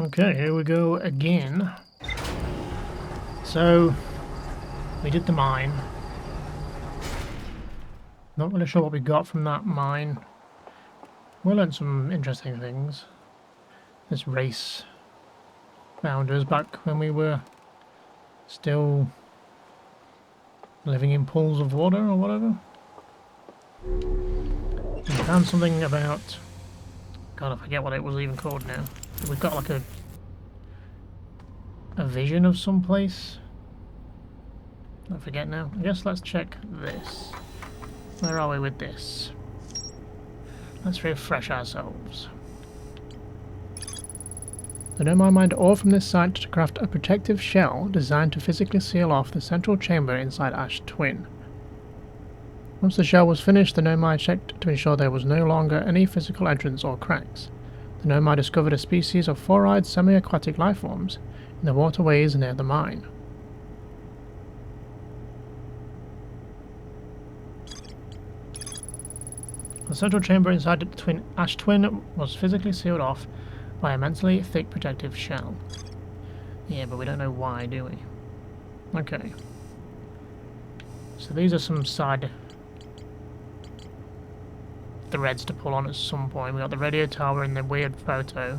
Okay, here we go again. So, we did the mine. Not really sure what we got from that mine. We learned some interesting things. This race found us back when we were still living in pools of water or whatever. We found something about... God, I forget what it was even called now. We've got like a vision of some place. I forget now. I guess let's check this. Where are we with this? Let's refresh ourselves. The Nomai mined ore from this site to craft a protective shell designed to physically seal off the central chamber inside Ash Twin. Once the shell was finished, the Nomai checked to ensure there was no longer any physical entrance or cracks. The Nomai discovered a species of four-eyed semi-aquatic lifeforms in the waterways near the mine. The central chamber inside Ash Twin was physically sealed off by a immensely thick protective shell. Yeah, but we don't know why, do we? Okay. So these are some side threads to pull on at some point. We got the radio tower and the weird photo.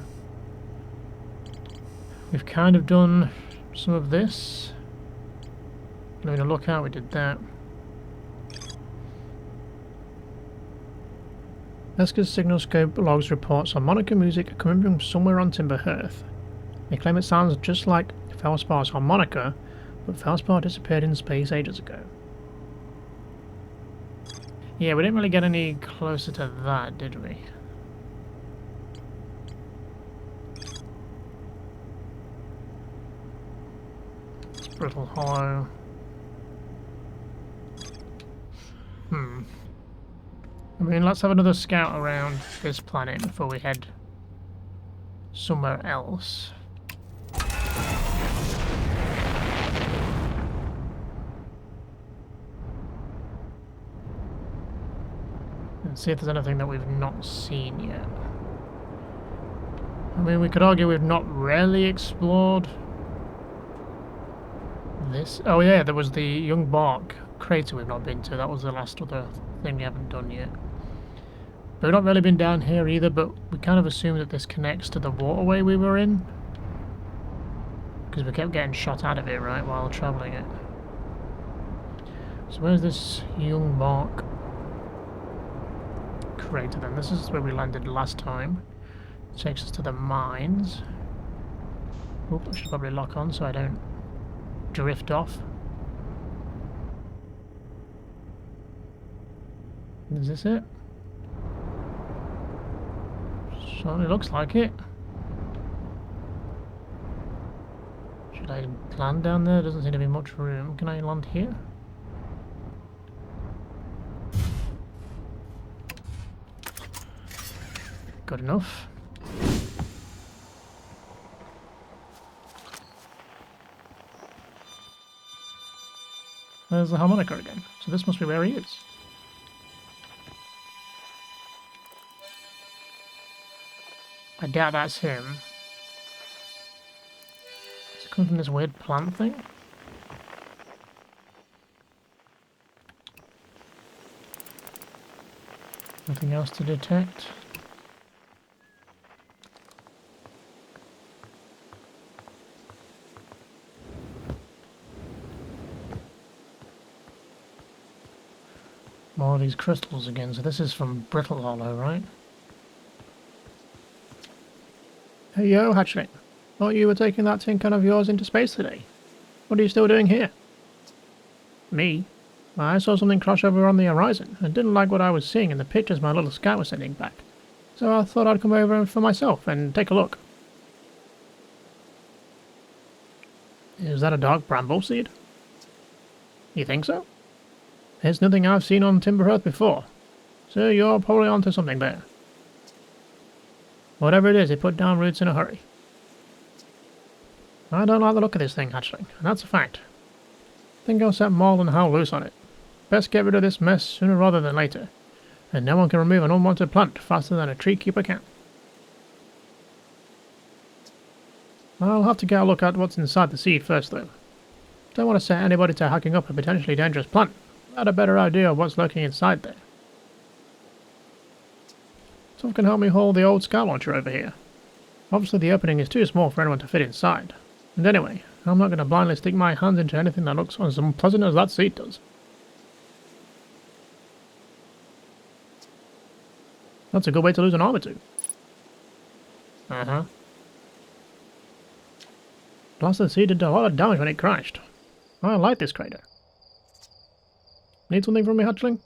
We've kind of done some of this. Having a look out, we did that. Vesca's signal scope logs reports on Monica music coming from somewhere on Timber Hearth. They claim it sounds just like Felspar's harmonica, but Felspar disappeared in space ages ago. Yeah, we didn't really get any closer to that, did we? It's Brittle Hollow. I mean, let's have another scout around this planet before we head somewhere else. And see if there's anything that we've not seen yet. I mean, we could argue we've not really explored this. Oh yeah, there was the Young Bark crater we've not been to. That was the last other thing we haven't done yet. But we've not really been down here either, but we kind of assume that this connects to the waterway we were in. Because we kept getting shot out of it, right, while travelling it. So where's this Young Bark crater then? This is where we landed last time. It takes us to the mines. Oop, I should probably lock on so I don't drift off. Is this it? Certainly looks like it. Should I land down there? Doesn't seem to be much room. Can I land here? Good enough. There's the harmonica again. So this must be where he is. I doubt that's him. Does it come from this weird plant thing? Nothing else to detect. More of these crystals again. So this is from Brittle Hollow, right? Hey yo, Hatchling. Thought you were taking that tin can of yours into space today. What are you still doing here? Me? Well, I saw something crash over on the horizon and didn't like what I was seeing in the pictures my little scout was sending back. So I thought I'd come over for myself and take a look. Is that a dark bramble seed? You think so? It's nothing I've seen on Timber Hearth before. So you're probably onto something there. Whatever it is, it put down roots in a hurry. I don't like the look of this thing, Hatchling, and that's a fact. I think I'll set Maul and Howl loose on it. Best get rid of this mess sooner rather than later, and no one can remove an unwanted plant faster than a tree keeper can. I'll have to get a look at what's inside the seed first, though. Don't want to set anybody to hacking up a potentially dangerous plant. I had a better idea of what's lurking inside there. Someone can help me haul the old scout launcher over here. Obviously the opening is too small for anyone to fit inside. And anyway, I'm not going to blindly stick my hands into anything that looks as unpleasant as that seed does. That's a good way to lose an arm or two. Uh-huh. Blasted seed did a lot of damage when it crashed. I like this crater. Need something from me, hatchling?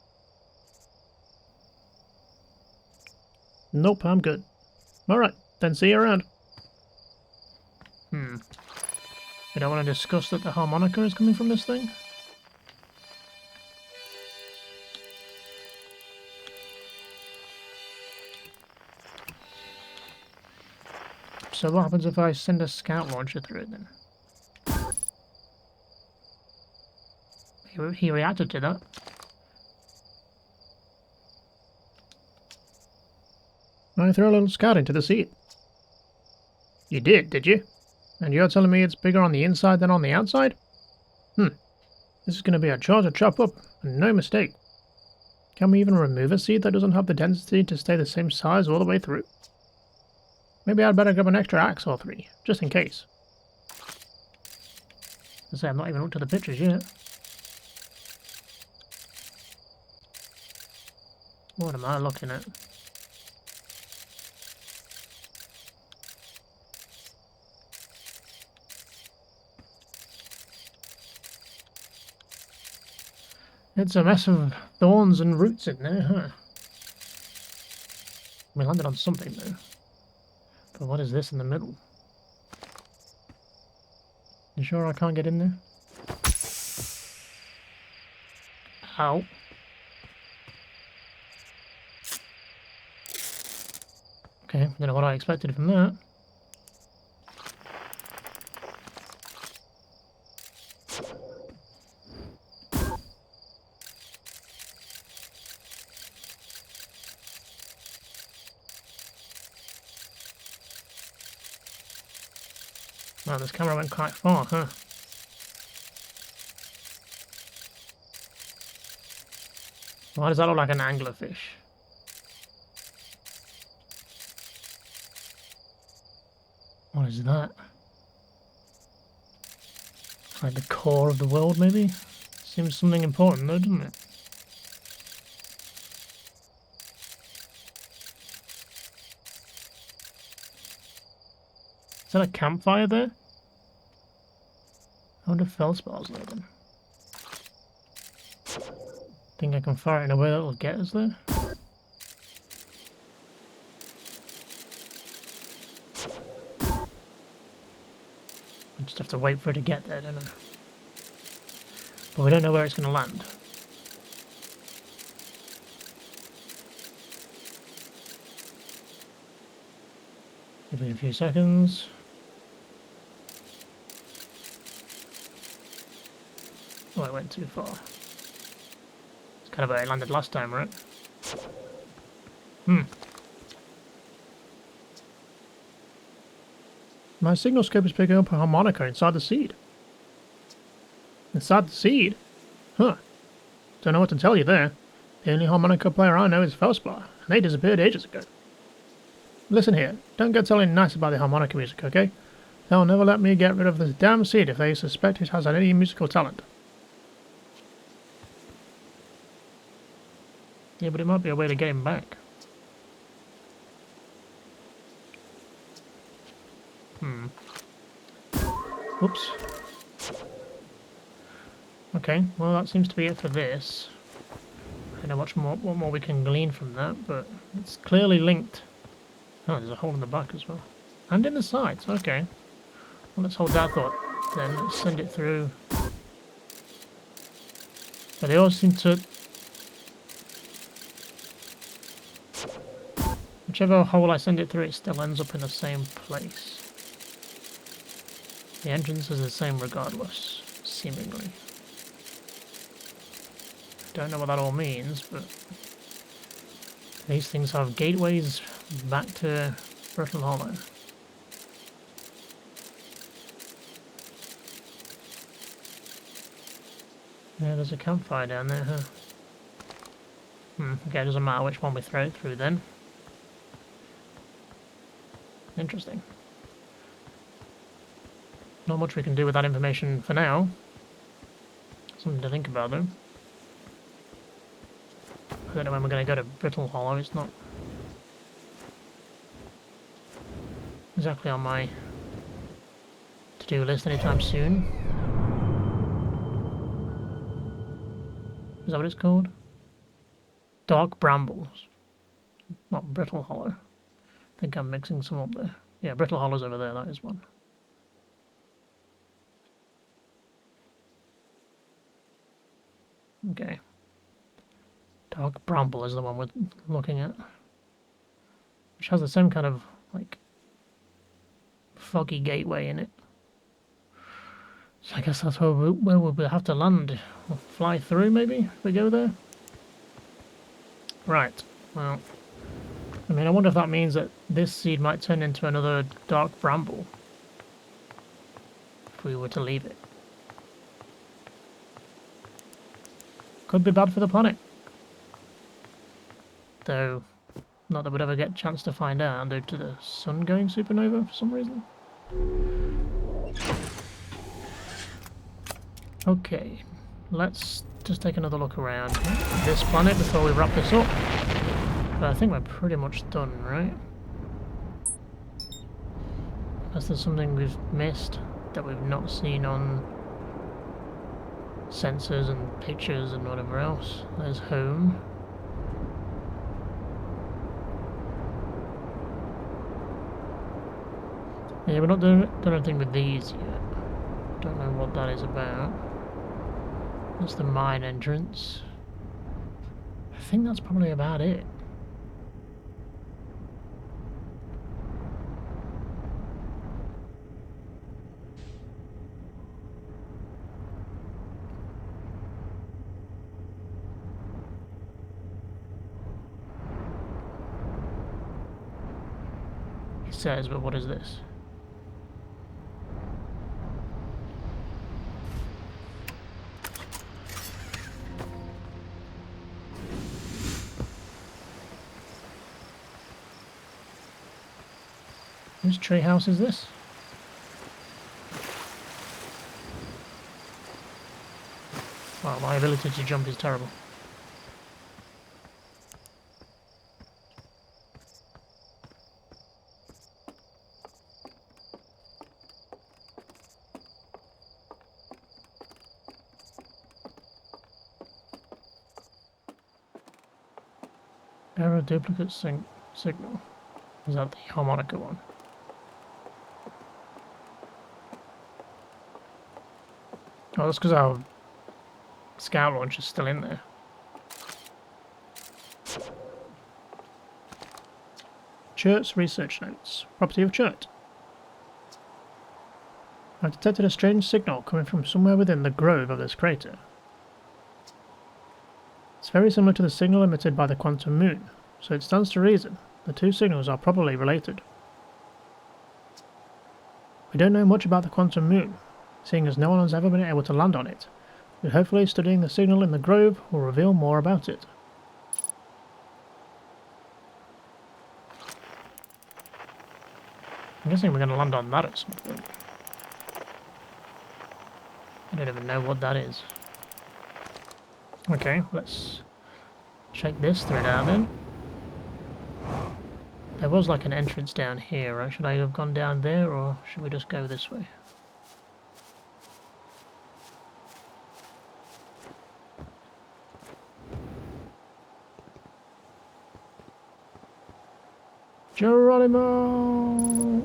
Nope, I'm good. Alright, then see you around. We don't want to discuss that the harmonica is coming from this thing? So what happens if I send a scout launcher through it then? He reacted to that. I threw a little scout into the seed. You did you? And you're telling me it's bigger on the inside than on the outside? This is going to be a chore to chop up, and no mistake. Can we even remove a seed that doesn't have the density to stay the same size all the way through? Maybe I'd better grab an extra axe or 3, just in case. I say I'm not even up to the pictures yet. What am I looking at? It's a mess of thorns and roots in there, huh? We landed on something though. But what is this in the middle? You sure I can't get in there? Ow. Okay, don't know what I expected from that. Wow, this camera went quite far, huh? Why does that look like an anglerfish? What is that? Like the core of the world, maybe? Seems something important though, doesn't it? Is that a campfire there? I wonder if feldspat's there then. Think I can fire it in a way that will get us there? I just have to wait for it to get there, don't I? But we don't know where it's going to land. Give it a few seconds. Oh, I went too far. It's kind of where I landed last time, right? My signal scope is picking up a harmonica inside the seed. Inside the seed? Huh. Don't know what to tell you there. The only harmonica player I know is Feldspar, and they disappeared ages ago. Listen here, don't get telling nice about the harmonica music, okay? They'll never let me get rid of this damn seed if they suspect it has any musical talent. Yeah, but it might be a way to get him back. Oops. Okay, well that seems to be it for this. I don't know what more we can glean from that, but it's clearly linked. Oh, there's a hole in the back as well. And in the sides, okay. Well, let's hold that thought then. Let's send it through. But they all seem to... Whichever hole I send it through, it still ends up in the same place. The entrance is the same regardless, seemingly. Don't know what that all means, but these things have gateways back to Brittle Hollow. Yeah, there's a campfire down there, huh? Okay, doesn't matter which one we throw it through then. Interesting. Not much we can do with that information for now. Something to think about though. I don't know when we're going to go to Brittle Hollow, it's not exactly on my to-do list anytime soon. Is that what it's called? Dark Brambles. Not Brittle Hollow. I think I'm mixing some up there. Yeah, Brittle Hollow's over there, that is one. Okay. Dark Bramble is the one we're looking at. Which has the same kind of, like, foggy gateway in it. So I guess that's where we'll have to land. We'll fly through, maybe, if we go there? Right, well... I mean, I wonder if that means that this seed might turn into another Dark Bramble. If we were to leave it. Could be bad for the planet. Though, not that we'd ever get a chance to find out due to the sun going supernova for some reason. Okay, let's just take another look around this planet before we wrap this up. But I think we're pretty much done, right? Unless there's something we've missed that we've not seen on sensors and pictures and whatever else. There's home. Yeah, we're not done anything with these yet. Don't know what that is about. That's the mine entrance. I think that's probably about it. He says, but what is this? Whose treehouse is this? Wow, my ability to jump is terrible. Error duplicate signal. Is that the harmonica one? Oh, that's because our scout launch is still in there. Chert's research notes. Property of Chert. I've detected a strange signal coming from somewhere within the grove of this crater. It's very similar to the signal emitted by the quantum moon, so it stands to reason the two signals are probably related. We don't know much about the quantum moon, seeing as no one has ever been able to land on it, but hopefully studying the signal in the grove will reveal more about it. I'm guessing we're going to land on that at some point. I don't even know what that is. Okay, let's check this thread out then. There was like an entrance down here, right? Should I have gone down there or should we just go this way? Geronimo!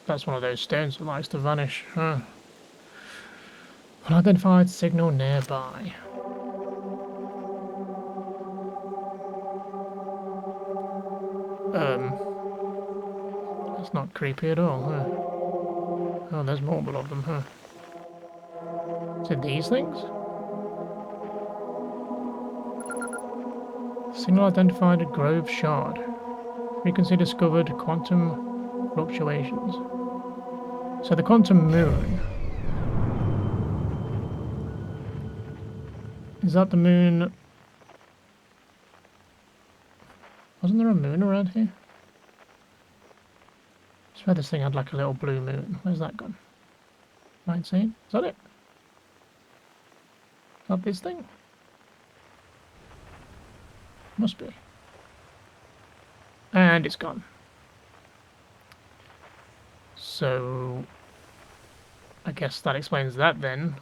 That's one of those stones that likes to vanish, huh? Unidentified signal nearby. That's not creepy at all, huh? Oh, there's more of them, huh? Is it these things? Signal identified at Grove Shard. Frequency discovered quantum fluctuations. So the quantum moon Is that the moon? Wasn't there a moon around here? I swear this thing had like a little blue moon. Where's that gone? Might see it. Is that it? Is that this thing? Must be. And it's gone. So I guess that explains that then.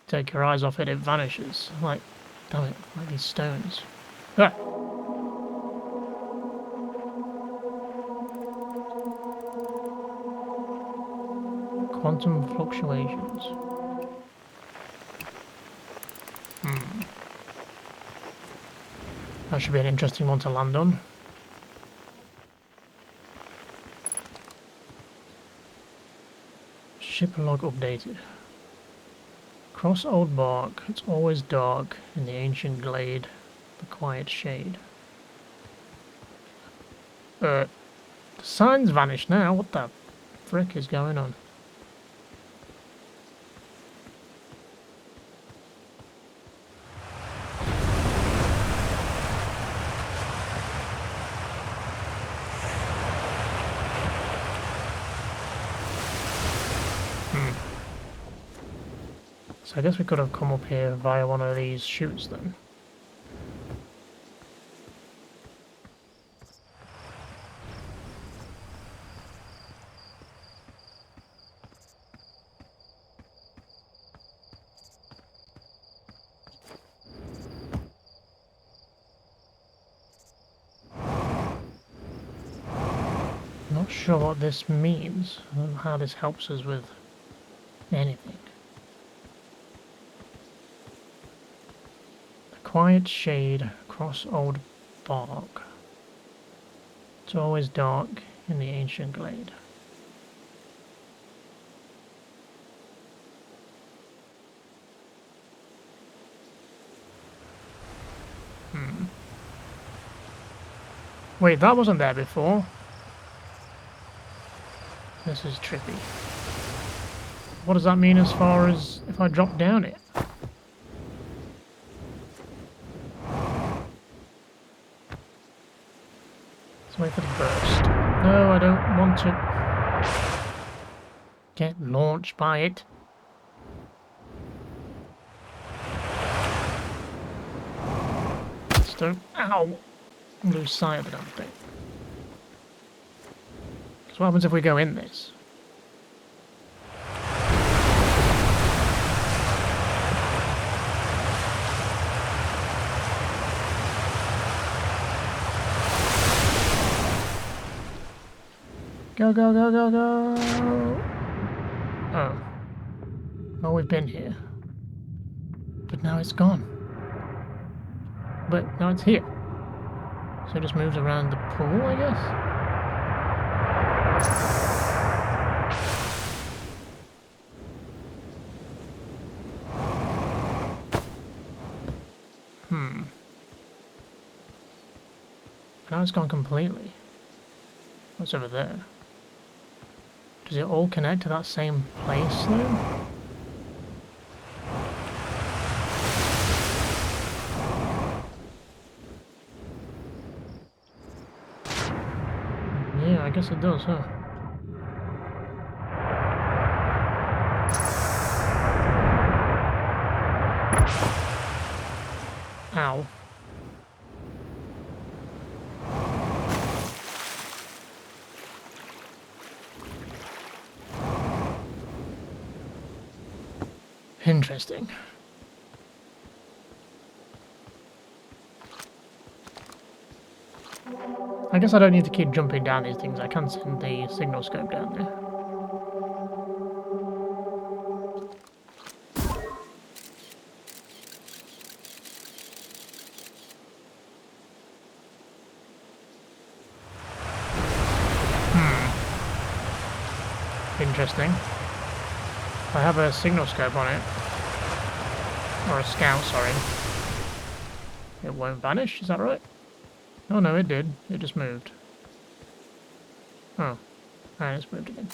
Take your eyes off it, it vanishes. Like, damn it, like these stones. Ah! Quantum fluctuations. That should be an interesting one to land on. Ship log updated. Cross old bark, it's always dark in the ancient glade, the quiet shade. The sign's vanished now, what the frick is going on? So I guess we could have come up here via one of these chutes then. Not sure what this means, or how this helps us with anything. Quiet shade across old bark. It's always dark in the ancient glade. Wait, that wasn't there before. This is trippy. What does that mean as far as if I drop down it? Let's wait for the burst. No, I don't want to get launched by it. Just don't, ow, lose sight of the damn thing. So what happens if we go in this? Go, go, go, go, go! Oh. Well, we've been here. But now it's gone. But now it's here. So it just moves around the pool, I guess? Now it's gone completely. What's over there? Does it all connect to that same place though? Yeah, I guess it does, huh? Ow. Interesting. I guess I don't need to keep jumping down these things. I can send the signal scope down there. Interesting. I have a signal scope on it. Or a scout, sorry. It won't vanish, is that right? Oh no, it did. It just moved. Oh. And it's moved again.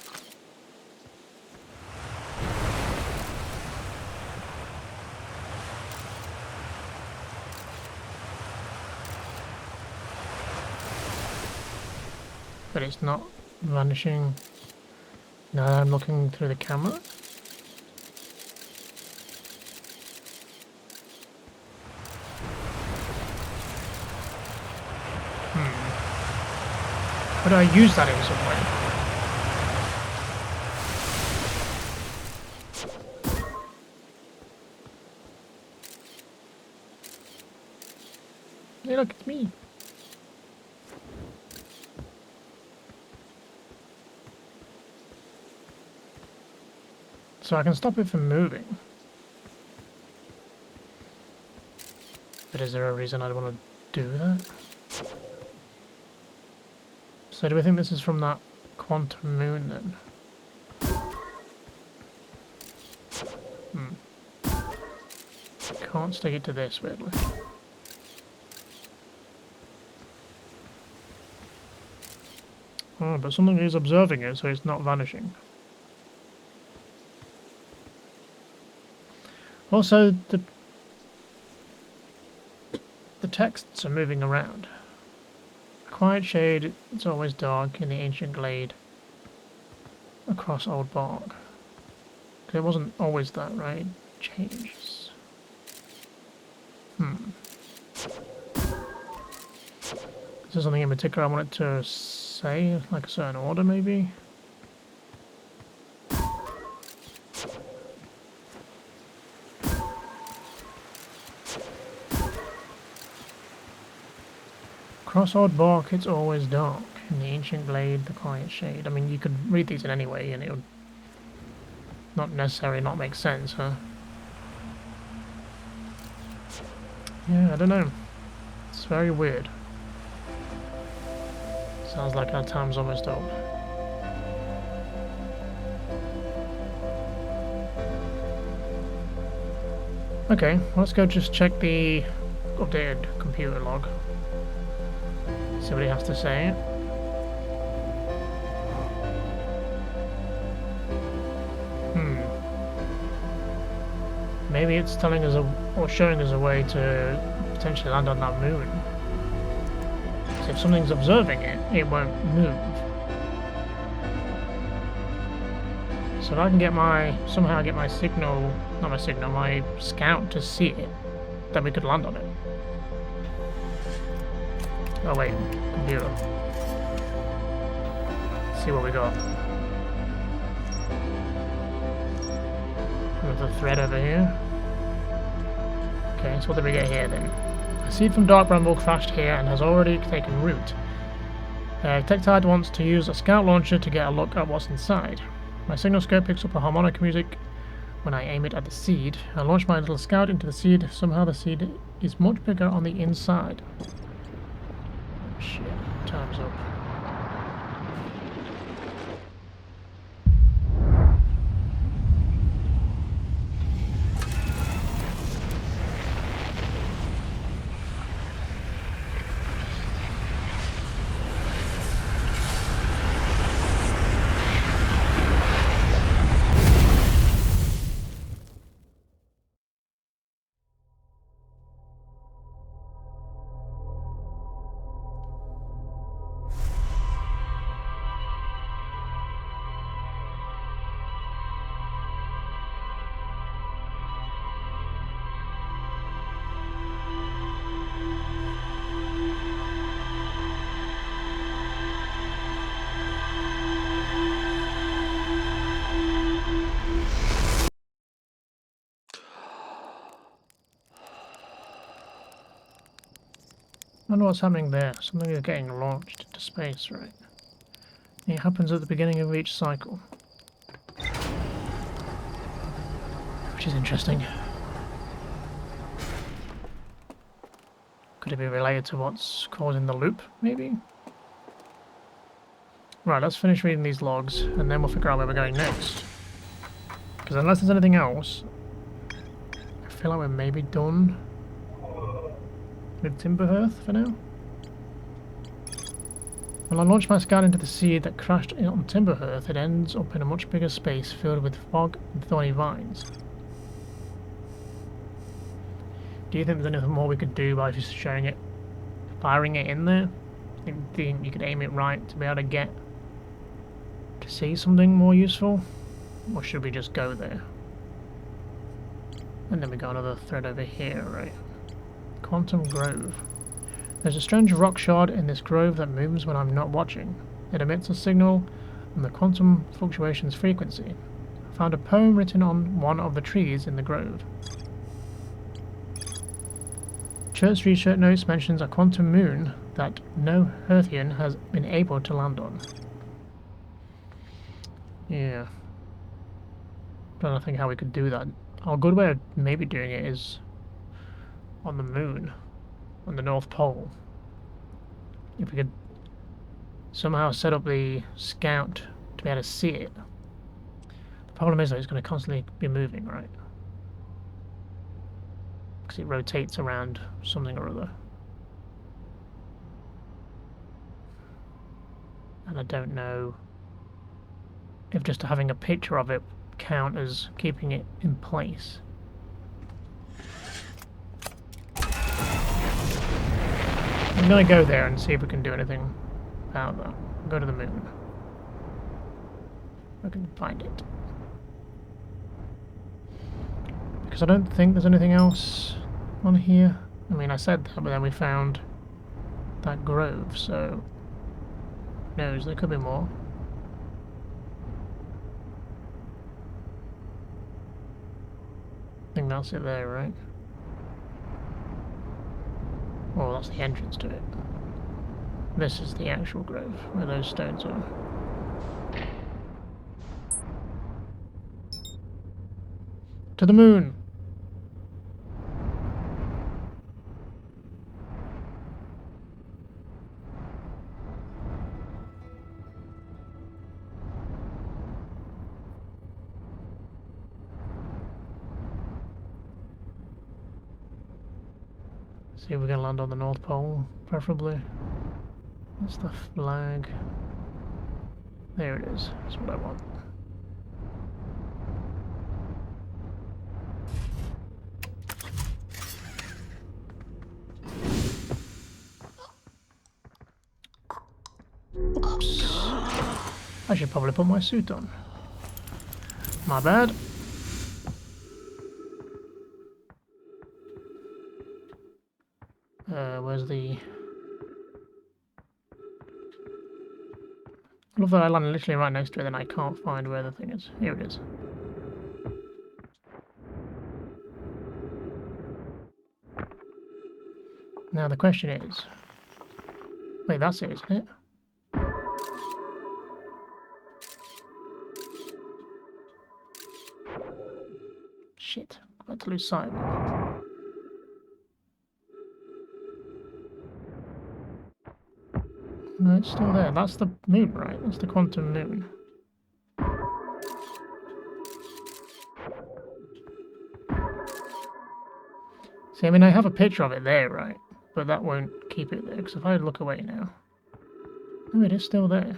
but it's not vanishing now that I'm looking through the camera. Could I use that in some way? Hey, look, it's me. So I can stop it from moving. But is there a reason I'd want to do that? So do we think this is from that quantum moon then? Can't stick it to this, weirdly. Oh, but something is observing it, so it's not vanishing. Also, the texts are moving around. A quiet shade, it's always dark in the ancient glade across Old Bark. It wasn't always that, right? It changes. Is there something in particular I wanted to say? Like a certain order, maybe? Across Old Bark, it's always dark. In the ancient glade, the quiet shade. I mean, you could read these in any way, and it would not necessarily not make sense, huh? Yeah, I don't know. It's very weird. Sounds like our time's almost up. Okay, let's go just check the updated computer log. See what he has to say. Maybe it's telling us or showing us a way to potentially land on that moon. So if something's observing it, it won't move. So if I can get somehow get my signal, not my signal, my scout to see it, then we could land on it. Oh wait, computer. Let's see what we got. There's a thread over here. Okay, so what did we get here then? A seed from Dark Bramble crashed here and has already taken root. Tectide wants to use a scout launcher to get a look at what's inside. My signal scope picks up a harmonic music when I aim it at the seed. I launch my little scout into the seed. Somehow the seed is much bigger on the inside. Oh, shit, time's up. I wonder what's happening there. Something is getting launched into space, right? It happens at the beginning of each cycle. Which is interesting. Could it be related to what's causing the loop, maybe? Right, let's finish reading these logs, and then we'll figure out where we're going next. Because unless there's anything else, I feel like we're maybe done with Timberhearth for now. When I launch my scout into the seed that crashed on Timberhearth, it ends up in a much bigger space filled with fog and thorny vines. Do you think there's anything more we could do by just showing it, firing it in there? think you could aim it right to be able to get to see something more useful? Or should we just go there? And then we got another thread over here, right? Quantum Grove. There's a strange rock shard in this grove that moves when I'm not watching. It emits a signal on the quantum fluctuations frequency. I found a poem written on one of the trees in the grove. Church research notes mentions a quantum moon that no Earthian has been able to land on. Yeah. Trying to think how we could do that. A good way of maybe doing it is on the moon, on the North Pole. If we could somehow set up the scout to be able to see it. The problem is that it's going to constantly be moving, right? Because it rotates around something or other. And I don't know if just having a picture of it count as keeping it in place. I'm going to go there and see if we can do anything about that. Go to the moon. I can find it. Because I don't think there's anything else on here. I mean, I said that, but then we found that grove, so who knows, there could be more. I think that's it there, right? Oh, that's the entrance to it. This is the actual grove, where those stones are. To the moon! See if we can land on the North Pole, preferably. That's the flag. There it is. That's what I want. Oops. I should probably put my suit on. My bad. Where's the... I love that I landed literally right next to it, then I can't find where the thing is. Here it is. Now the question is... Wait, that's it, isn't it? Shit, I'm about to lose sight of it. No, it's still there. That's the moon, right? That's the quantum moon. See, I mean, I have a picture of it there, right? But that won't keep it there, because if I look away now... Oh, it is still there.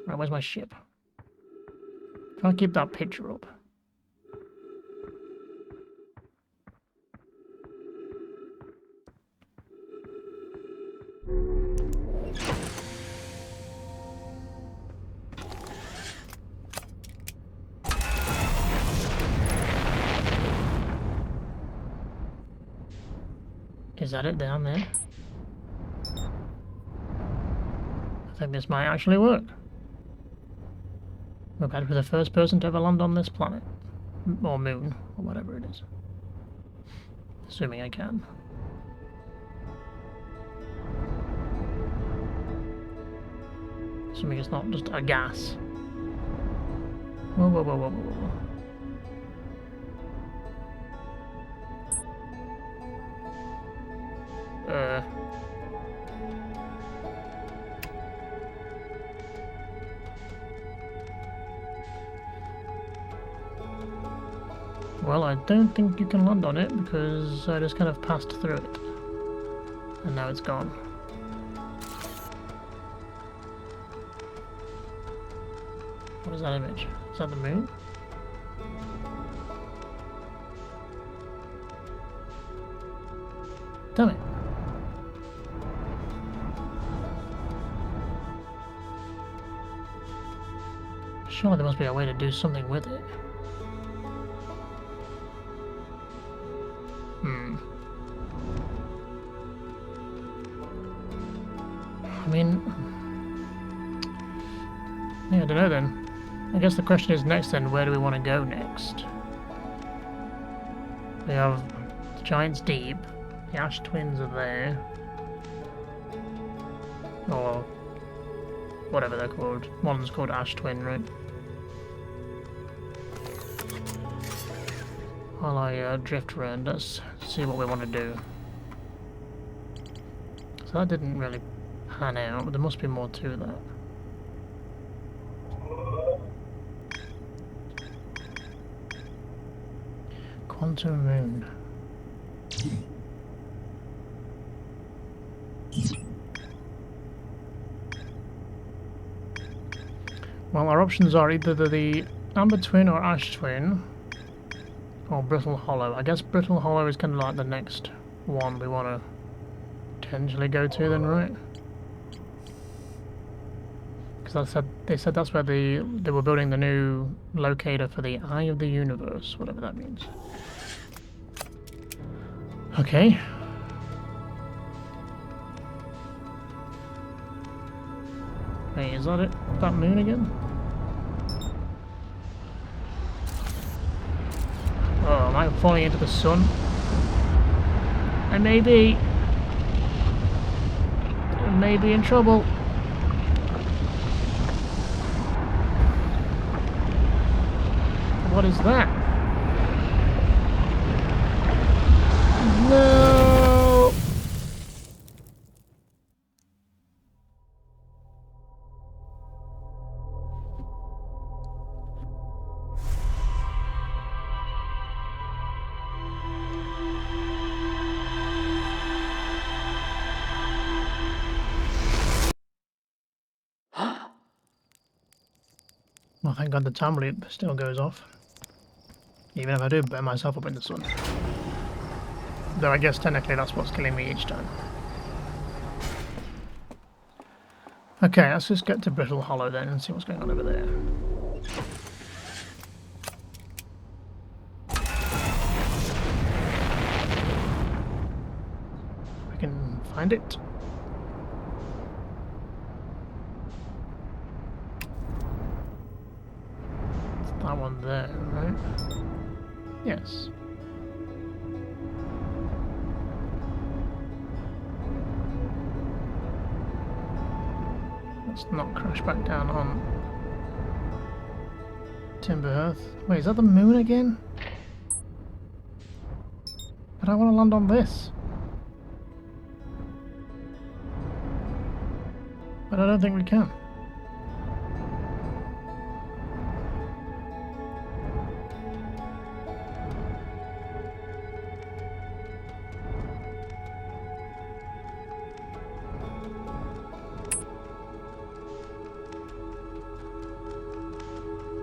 Right, where's my ship? If I keep that picture up... Is that it down there? I think this might actually work. We're about to be the first person to ever land on this planet. Or moon, or whatever it is. Assuming I can. Assuming it's not just a gas. Whoa, whoa, whoa, whoa, whoa, whoa. Well, I don't think you can land on it because I just kind of passed through it. And now it's gone. What is that image? Is that the moon? Damn it. Surely there must be a way to do something with it. I mean... yeah, I don't know then. I guess the question is next then, where do we want to go next? We have the Giant's Deep, the Ash Twins are there. Or whatever they're called. One's called Ash Twin, right? While I drift around, let's see what we want to do. So that didn't really pan out, but there must be more to that. Quantum Moon. Well, our options are either the Amber Twin or Ash Twin, or Brittle Hollow. I guess Brittle Hollow is kind of like the next one we want to potentially go to then, right? Because they said that's where they were building the new locator for the Eye of the Universe, whatever that means. Okay. Wait, is that it? That moon again? Oh, am I falling into the sun? I may be in trouble. What is that? No! Well, thank God the time loop still goes off. Even if I do burn myself up in the sun. Though I guess technically that's what's killing me each time. Okay, let's just get to Brittle Hollow then and see what's going on over there. I can find it. It's that one there, right? Yes. Let's not crash back down on Timber Earth. Wait, is that the moon again? But I want to land on this. But I don't think we can.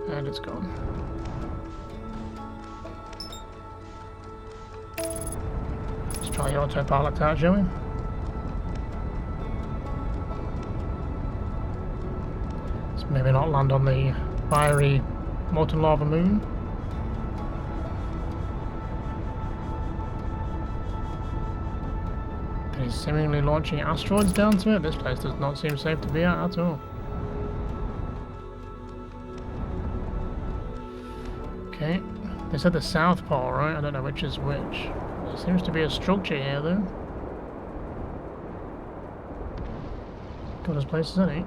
And it's gone. Let's try the autopilot out, shall we? Let's maybe not land on the fiery molten lava moon. That is seemingly launching asteroids down to it. This place does not seem safe to be at all. Okay, they said the South Pole, right? I don't know which is which. There seems to be a structure here, though. God, as places, isn't it?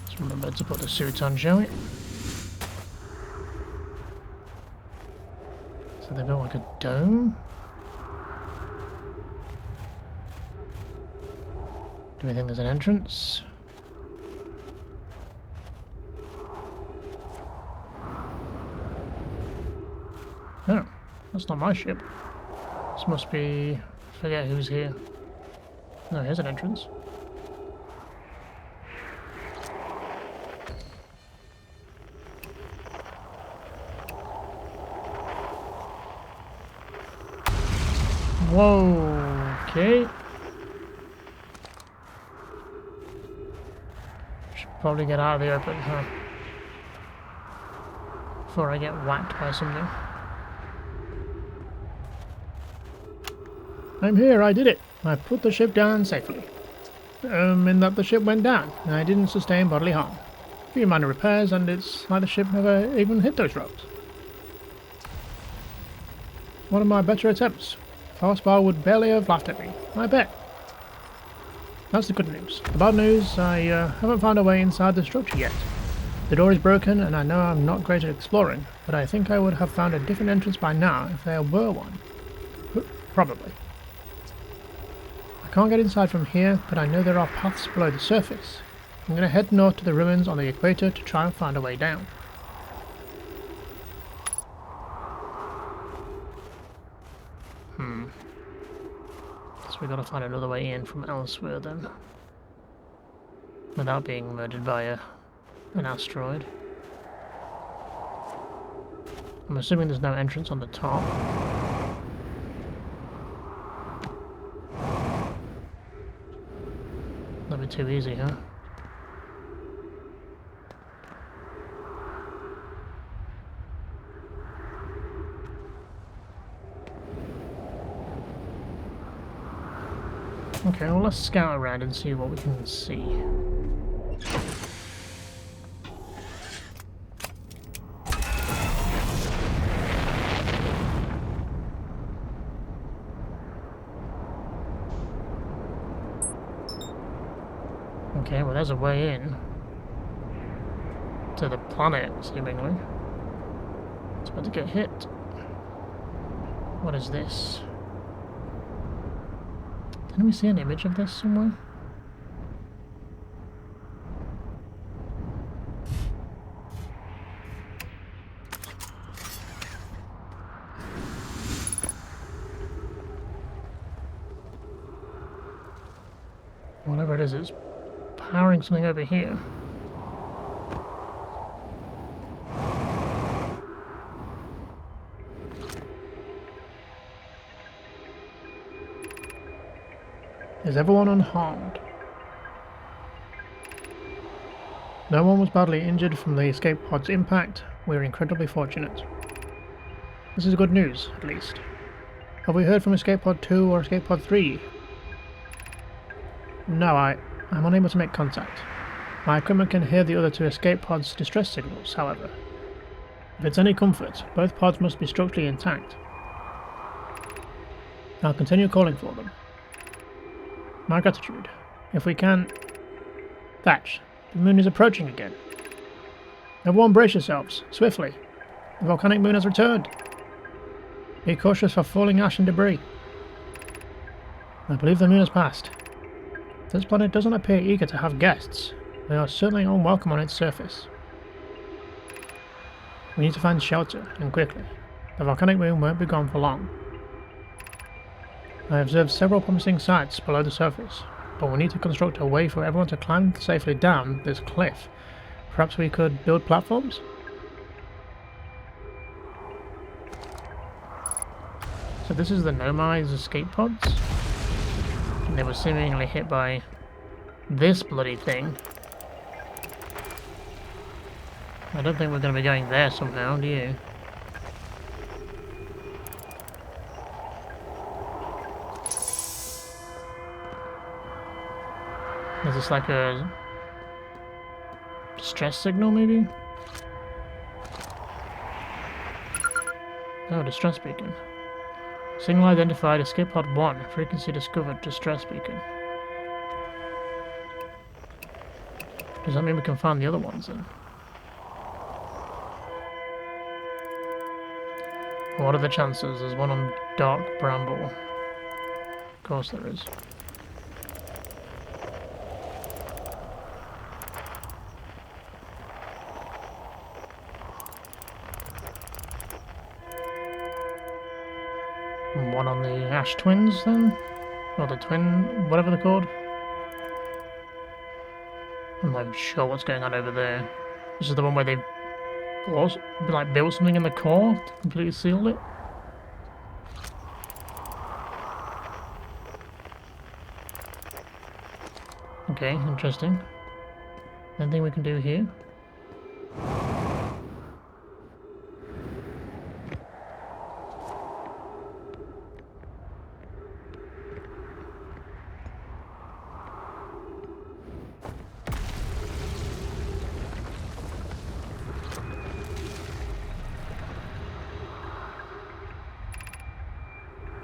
Let's remember to put the suit on, shall we? So they built like a dome? Do we think there's an entrance? No, that's not my ship. This must be... I forget who's here. No, here's an entrance. Whoa, okay. probably get out of the open, huh? Before I get whacked by something. I'm here, I did it. I put the ship down safely. In that the ship went down, and I didn't sustain bodily harm. A few minor repairs, and it's like the ship never even hit those ropes. One of my better attempts. Fastball would barely have laughed at me, I bet. That's the good news. The bad news, I haven't found a way inside the structure yet. The door is broken, and I know I'm not great at exploring, but I think I would have found a different entrance by now if there were one. Probably. I can't get inside from here, but I know there are paths below the surface. I'm going to head north to the ruins on the equator to try and find a way down. So we've got to find another way in from elsewhere then. Without being murdered by an asteroid. I'm assuming there's no entrance on the top. That'd be too easy, huh? Okay, well let's scout around and see what we can see. Okay, well there's a way in. To the planet, seemingly. It's about to get hit. What is this? Didn't we see an image of this somewhere? Whatever it is, it's powering something over here. Is everyone unharmed? No one was badly injured from the escape pod's impact. We're incredibly fortunate. This is good news, at least. Have we heard from Escape Pod 2 or Escape Pod 3? No, I'm unable to make contact. My equipment can hear the other two escape pods' distress signals, however. If it's any comfort, both pods must be structurally intact. I'll continue calling for them. My gratitude. If we can... Thatch, the moon is approaching again. Everyone brace yourselves, swiftly. The volcanic moon has returned. Be cautious for falling ash and debris. I believe the moon has passed. This planet doesn't appear eager to have guests. They are certainly unwelcome on its surface. We need to find shelter, and quickly. The volcanic moon won't be gone for long. I observed several promising sites below the surface, but we need to construct a way for everyone to climb safely down this cliff. Perhaps we could build platforms? So this is the Nomai's escape pods? And they were seemingly hit by this bloody thing. I don't think we're going to be going there somehow, do you? Is this like a distress signal, maybe? Oh, distress beacon. Signal identified, escape pod 1, frequency discovered, distress beacon. Does that mean we can find the other ones then? What are the chances? There's one on Dark Bramble. Of course there is. And one on the Ash Twins then? Or the twin, whatever they're called. I'm not even sure what's going on over there. This is the one where they like built something in the core, completely sealed it. Okay, interesting. Anything we can do here?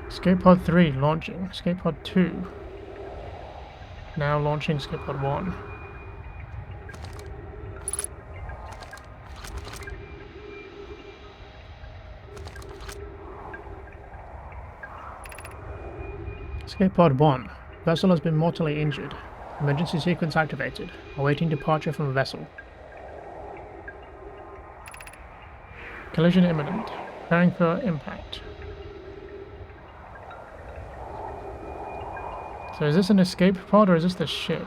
Escape pod 3 launching. Escape pod 2 now launching. Escape pod 1. Escape pod 1. Vessel has been mortally injured. Emergency sequence activated. Awaiting departure from vessel. Collision imminent. Preparing for impact. So is this an escape pod or is this the ship?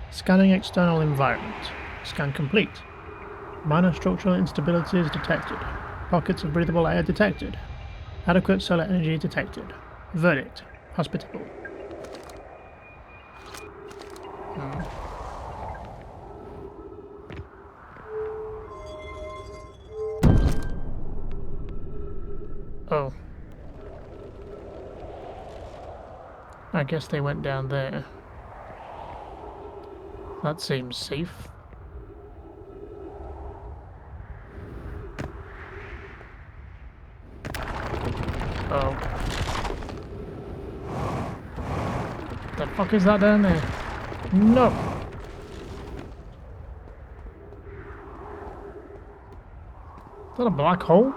Scanning external environment. Scan complete. Minor structural instabilities detected. Pockets of breathable air detected. Adequate solar energy detected. Verdict. Hospitable. Oh. I guess they went down there. That seems safe. Oh. The fuck is that down there? No! Is that a black hole?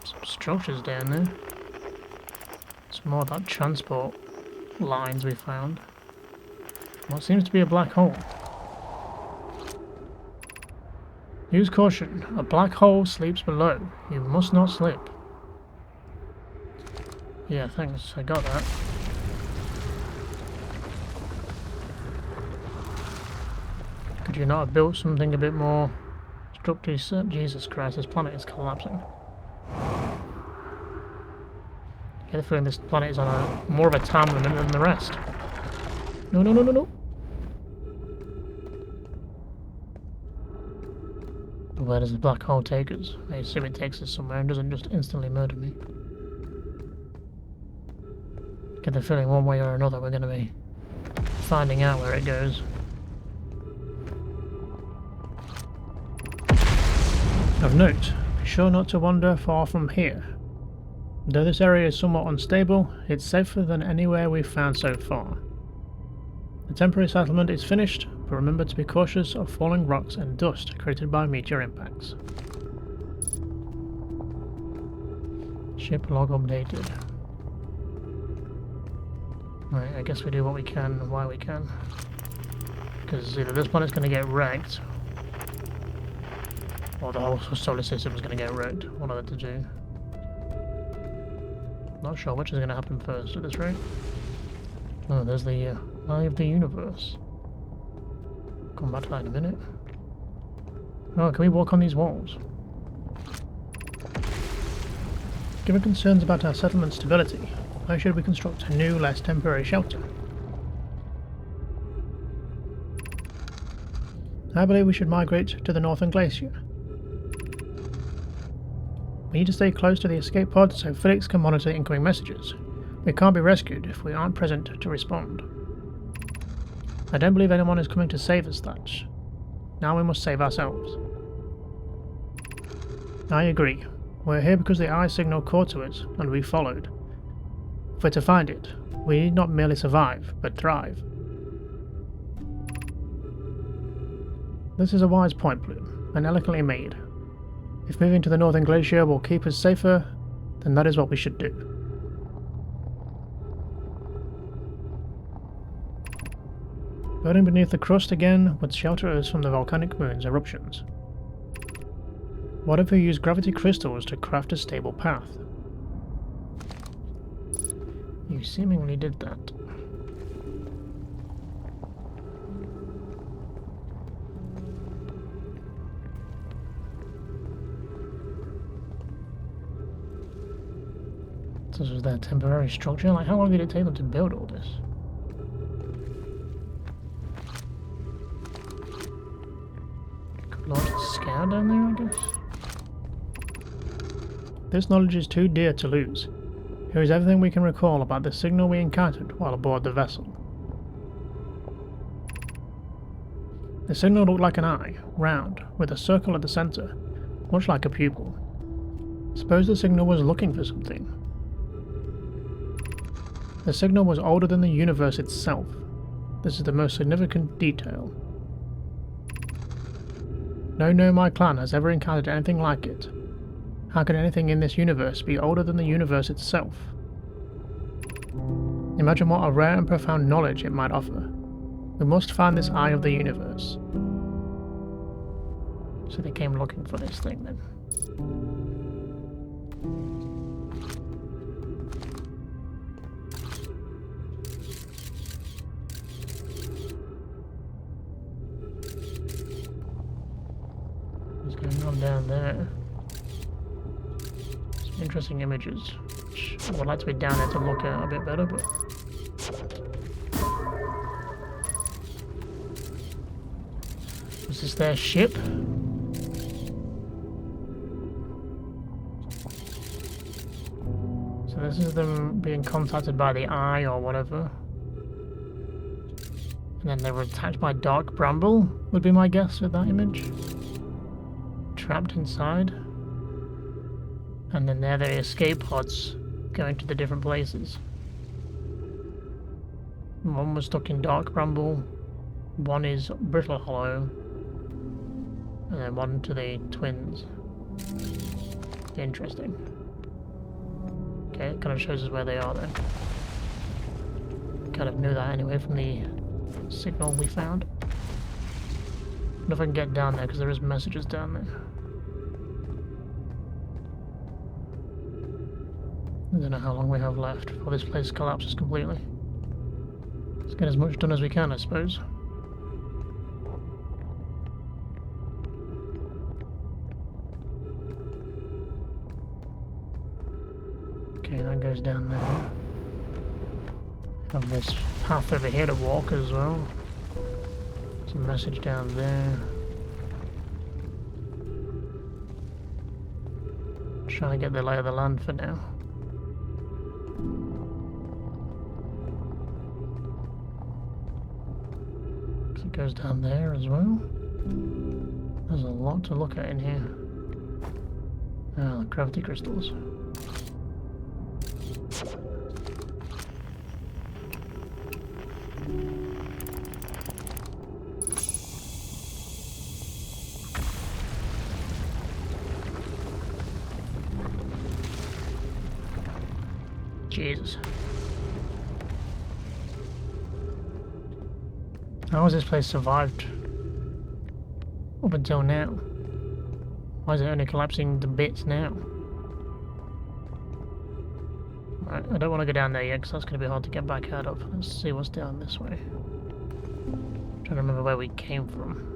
Some structures down there. It's more that transport lines we found. What seems to be a black hole? Use caution. A black hole sleeps below. You must not slip. Yeah, thanks. I got that. Could you not have built something a bit more structurally? Jesus Christ, this planet is collapsing. I get the feeling this planet is on more of a time limit than the rest. No, no, no, no, no. Where does the black hole take us? I assume it takes us somewhere and doesn't just instantly murder me. Get the feeling one way or another we're going to be finding out where it goes. Of note, be sure not to wander far from here. Though this area is somewhat unstable, it's safer than anywhere we've found so far. The temporary settlement is finished, but remember to be cautious of falling rocks and dust created by meteor impacts. Ship log updated. Right, I guess we do what we can while we can. Because either this planet's going to get wrecked, or the whole solar system is going to get wrecked. One of the two. Not sure which is going to happen first at this rate. Oh, there's the eye of the universe. Come back to that in a minute. Oh, can we walk on these walls? Given concerns about our settlement stability, why should we construct a new, less temporary shelter? I believe we should migrate to the northern glacier. We need to stay close to the escape pod so Felix can monitor incoming messages. We can't be rescued if we aren't present to respond. I don't believe anyone is coming to save us, Thatch. Now we must save ourselves. I agree. We're here because the eye signal called to us, and we followed. If we're to find it, we need not merely survive, but thrive. This is a wise point, Bloom, and eloquently made. If moving to the northern glacier will keep us safer, then that is what we should do. Burning beneath the crust again would shelter us from the volcanic moon's eruptions. What if we use gravity crystals to craft a stable path? You seemingly did that. this was their temporary structure. Like, how long did it take them to build all this? Could launch a scout down there, I guess. This knowledge is too dear to lose. Here is everything we can recall about the signal we encountered while aboard the vessel. The signal looked like an eye, round, with a circle at the centre, much like a pupil. Suppose the signal was looking for something. The signal was older than the universe itself. This is the most significant detail. No Nomai clan has ever encountered anything like it. How could anything in this universe be older than the universe itself? Imagine what a rare and profound knowledge it might offer. We must find this eye of the universe. So they came looking for this thing then. What's going on down there? Some interesting images, which I would like to be down there to look at a bit better, but... Was this their ship? So this is them being contacted by the Eye or whatever. And then they were attacked by Dark Bramble, would be my guess with that image. Trapped inside. And then there are the escape pods going to the different places. One was stuck in Dark Bramble, one is Brittle Hollow, and then one to the twins. Interesting. Okay, it kind of shows us where they are then. Kind of knew that anyway from the signal we found. I don't know if I can get down there because there is messages down there. I don't know how long we have left before this place collapses completely. Let's get as much done as we can, I suppose. Okay, that goes down there. Have this path over here to walk as well. There's a message down there. Trying to get the lay of the land for now. It goes down there as well. There's a lot to look at in here. Ah, gravity crystals. Jesus. How has this place survived up until now? Why is it only collapsing to bits now? Right, I don't want to go down there yet because that's going to be hard to get back out of. Let's see what's down this way. I'm trying to remember where we came from.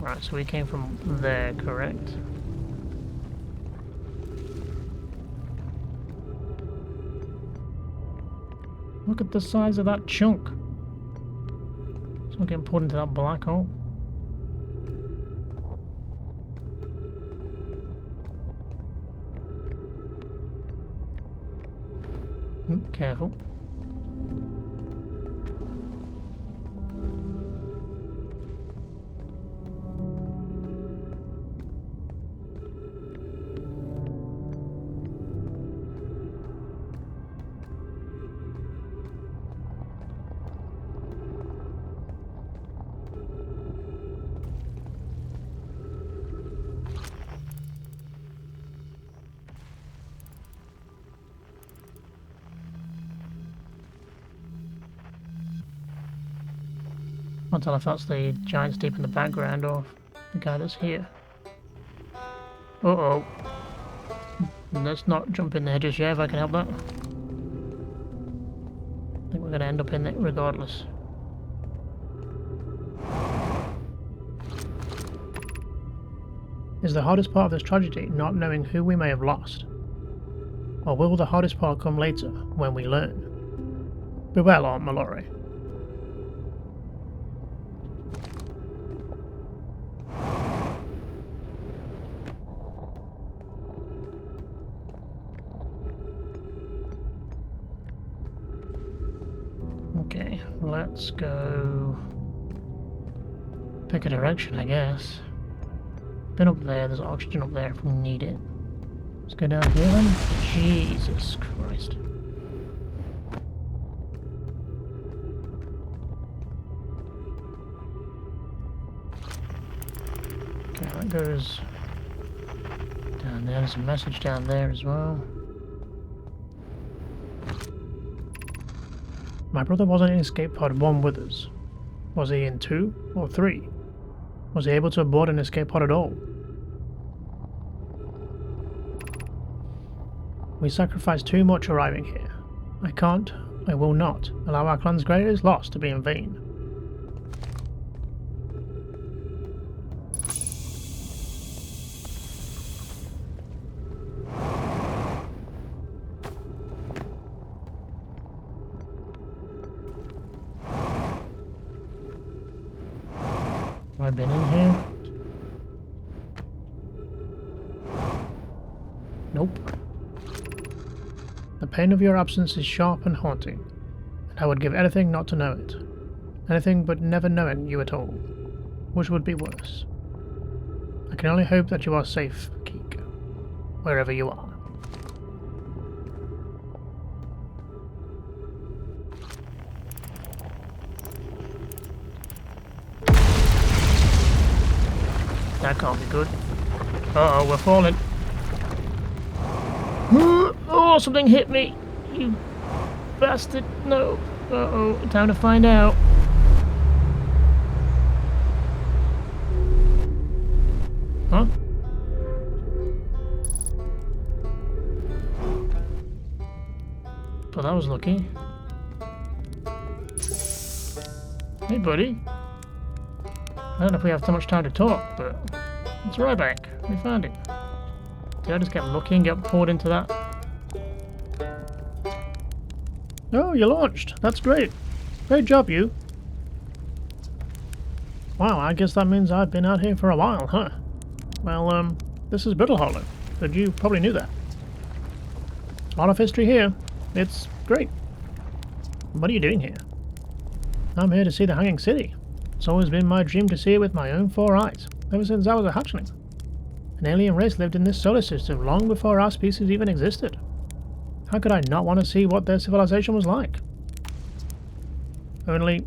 Right, so we came from there, correct? Look at the size of that chunk. It's not getting pulled into that black hole. Careful. Can't tell if that's the giants deep in the background or the guy that's here. Uh-oh. Let's not jump in there just yet if I can help that. I think we're going to end up in it regardless. Is the hardest part of this tragedy not knowing who we may have lost? Or will the hardest part come later, when we learn? Be well, Aunt Mallory. Okay, let's go pick a direction, I guess. Been up there, there's oxygen up there if we need it. Let's go down here then. Jesus Christ. Okay, that goes down there. There's a message down there as well. My brother wasn't in escape pod 1 with us. Was he in 2 or 3? Was he able to board an escape pod at all? We sacrificed too much arriving here. I will not allow our clan's greatest loss to be in vain. Have I been in here? Nope. The pain of your absence is sharp and haunting, and I would give anything not to know it. Anything but never knowing you at all. Which would be worse? I can only hope that you are safe, Keek, wherever you are. That can't be good. Uh-oh, we're falling. Oh, something hit me! You bastard! No! Uh-oh, time to find out. Huh? Well, that was lucky. Hey, buddy. I don't know if we have too much time to talk, but it's right back. We found it. Did I just get lucky and get pulled into that? Oh, you launched. That's great. Great job, you. Wow, I guess that means I've been out here for a while, huh? Well, this is Brittle Hollow, but you probably knew that. A lot of history here. It's great. What are you doing here? I'm here to see the Hanging City. It's always been my dream to see it with my own 4 eyes, ever since I was a hatchling. An alien race lived in this solar system long before our species even existed. How could I not want to see what their civilization was like? Only,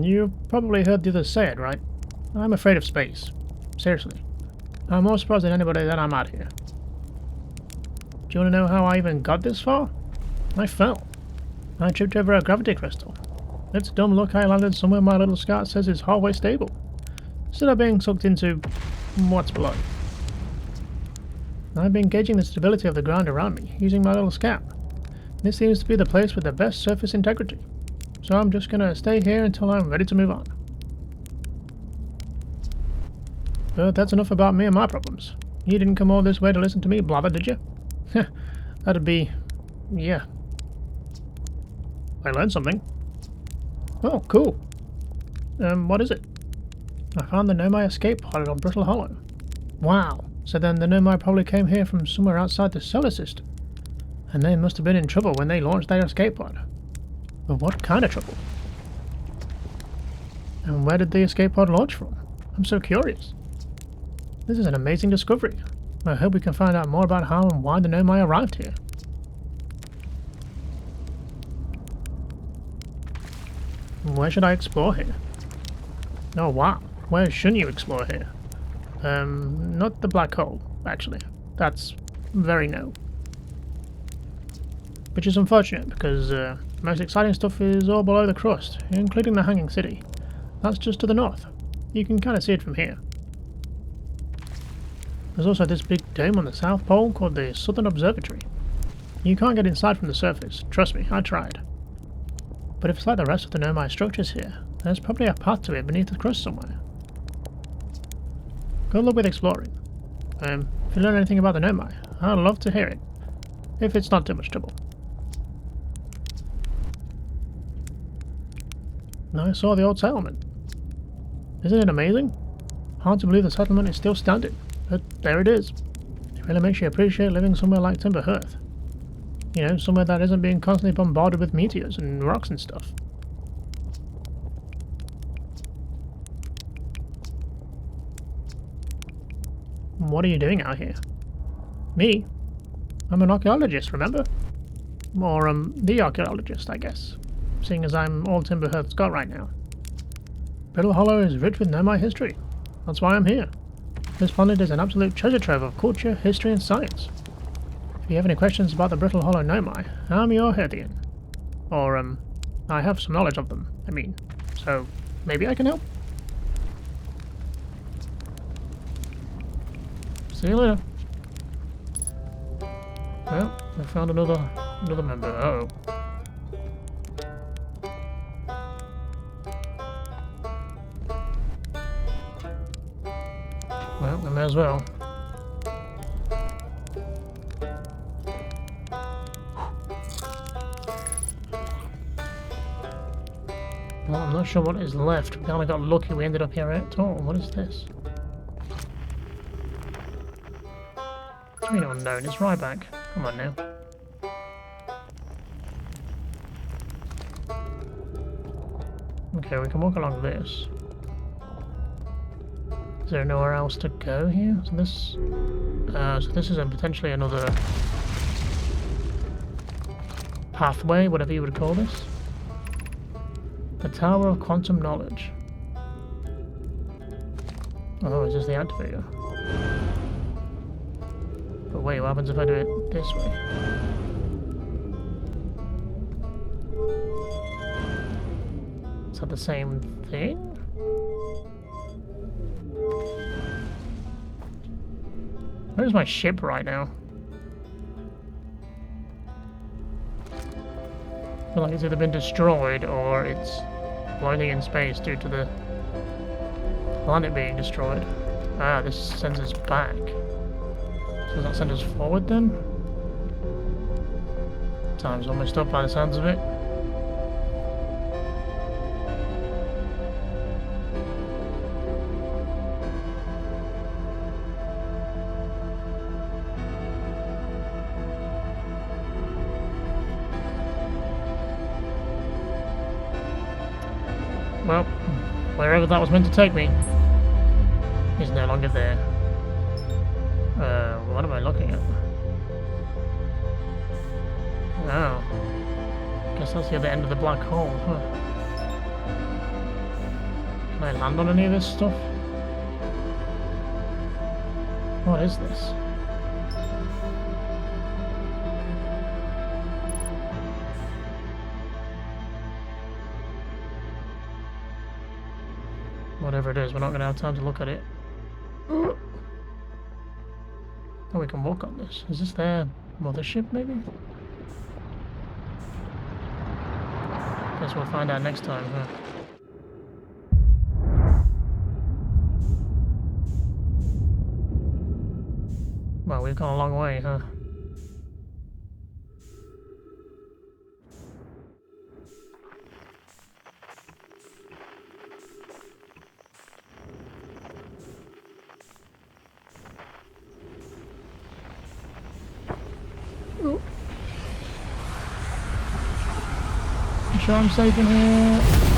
you've probably heard the others say it, right? I'm afraid of space. Seriously. I'm more surprised than anybody that I'm out here. Do you want to know how I even got this far? I fell. I tripped over a gravity crystal. It's a dumb luck I landed somewhere my little scout says is halfway stable, instead of being sucked into what's below. I've been gauging the stability of the ground around me, using my little scout. This seems to be the place with the best surface integrity, so I'm just gonna stay here until I'm ready to move on. But that's enough about me and my problems. You didn't come all this way to listen to me blather, did you? That'd be... yeah. I learned something. Oh, cool. What is it? I found the Nomai escape pod on Brittle Hollow. Wow, so then the Nomai probably came here from somewhere outside the solar system. And they must have been in trouble when they launched their escape pod. But what kind of trouble? And where did the escape pod launch from? I'm so curious. This is an amazing discovery. I hope we can find out more about how and why the Nomai arrived here. Where should I explore here? Oh wow, where shouldn't you explore here? Not the black hole, actually. That's very no. Which is unfortunate, because the most exciting stuff is all below the crust, including the Hanging City. That's just to the north. You can kind of see it from here. There's also this big dome on the South Pole called the Southern Observatory. You can't get inside from the surface, trust me, I tried. But if it's like the rest of the Nomai structures here, there's probably a path to it beneath the crust somewhere. Good luck with exploring. If you learn anything about the Nomai, I'd love to hear it. If it's not too much trouble. I saw the old settlement. Isn't it amazing? Hard to believe the settlement is still standing, but there it is. It really makes you appreciate living somewhere like Timberhearth. You know, somewhere that isn't being constantly bombarded with meteors and rocks and stuff. What are you doing out here? Me? I'm an archaeologist, remember? Or, the archaeologist, I guess. Seeing as I'm all Timberhearth's got right now. Brittle Hollow is rich with Nomai history. That's why I'm here. This planet is an absolute treasure trove of culture, history, and science. If you have any questions about the Brittle Hollow Nomai, I'm your Herthian. Or, I have some knowledge of them, I mean. So, maybe I can help? See you later. Well, I found another member. Uh-oh. Well, we may as well. Well, I'm not sure what is left. We kind of got lucky we ended up here at all. What is this? What do you mean unknown? It's Ryback. Come on now. Okay, we can walk along this. Is there nowhere else to go here? So this is potentially another pathway, whatever you would call this. The Tower of Quantum Knowledge. Oh, is this the activator? But wait, what happens if I do it this way? Is that the same thing? Where's my ship right now? I feel like it's either been destroyed or it's floating in space due to the planet being destroyed. Ah, this sends us back. So does that send us forward then? Time's almost up by the sounds of it. Well, wherever that was meant to take me is no longer there. What am I looking at? Oh. Guess that's the other end of the black hole, huh? Can I land on any of this stuff? What is this? Whatever it is, we're not going to have time to look at it. Oh, we can walk on this. Is this their mothership, maybe? Guess we'll find out next time, huh? Well, we've gone a long way, huh? Sure I'm safe in here.